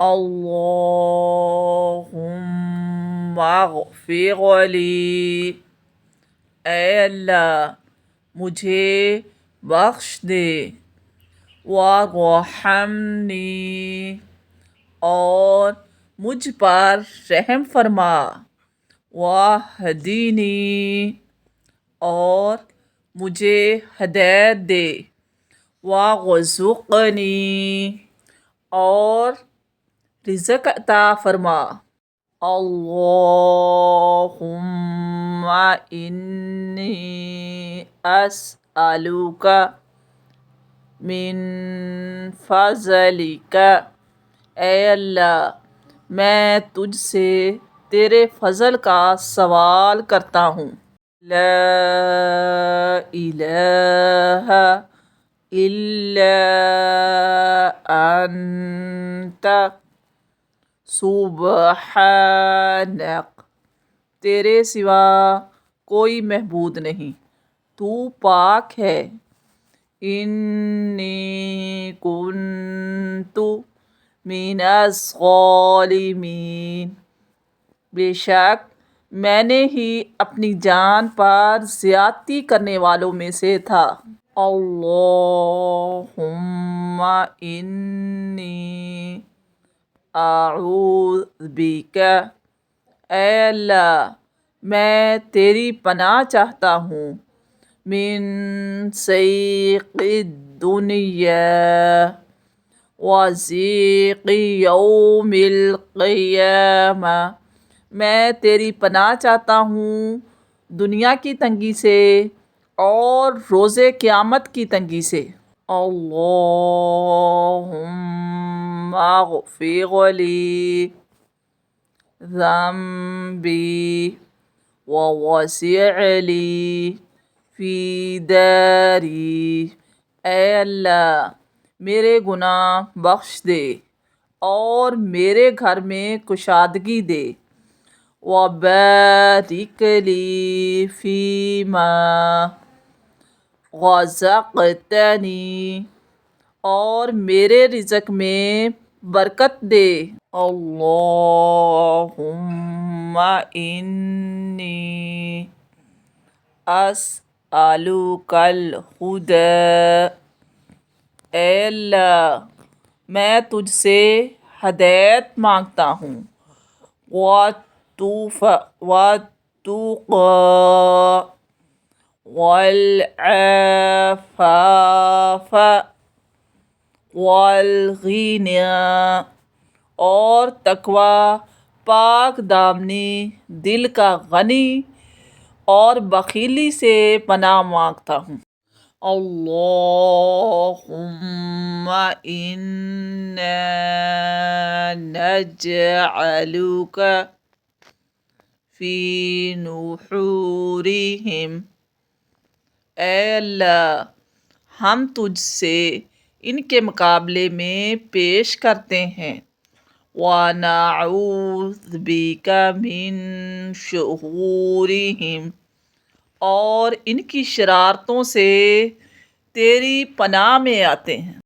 اللہم اغفر لی، اے اللہ مجھے بخش دے، وارحمنی، اور مجھ پر رحم فرما، واہدنی، اور مجھے ہدایت دے، وارزقنی، اور رزق عطا فرما۔ اللہم انی اسألک من فضلک، اے اللہ میں تجھ سے تیرے فضل کا سوال کرتا ہوں۔ لا الہ الا انت سبحانک، تیرے سوا کوئی معبود نہیں، تو پاک ہے۔ انی کنت من الظالمین، بے شک میں نے ہی اپنی جان پر زیادتی کرنے والوں میں سے تھا۔ اللہم انی اعوذ بک، اے اللہ میں تیری پناہ چاہتا ہوں، من ضیق الدنیا وضیق یوم القیامہ، میں تیری پناہ چاہتا ہوں دنیا کی تنگی سے اور روز قیامت کی تنگی سے۔ اللہم اغفر لی ذنبی ووسع لی فی داری، اے اللہ میرے گناہ بخش دے اور میرے گھر میں کشادگی دے، وبارک لی فیما رزقتنی، اور میرے رزق میں برکت دے۔ اللہم انی اسألک الہدی، اے اللہ میں تجھ سے ہدایت مانگتا ہوں، والتقی، والعفاف، والغنی، اور تقوی، پاک دامنی، دل کا غنی اور بخیلی سے پناہ مانگتا ہوں۔ اللہم انا نجعلک فی نحورہم، اے اللہ ہم تجھ سے ان کے مقابلے میں پیش کرتے ہیں، وَنَعُوذُ بِکَ مِن شُرُورِہِمْ، اور ان کی شرارتوں سے تیری پناہ میں آتے ہیں۔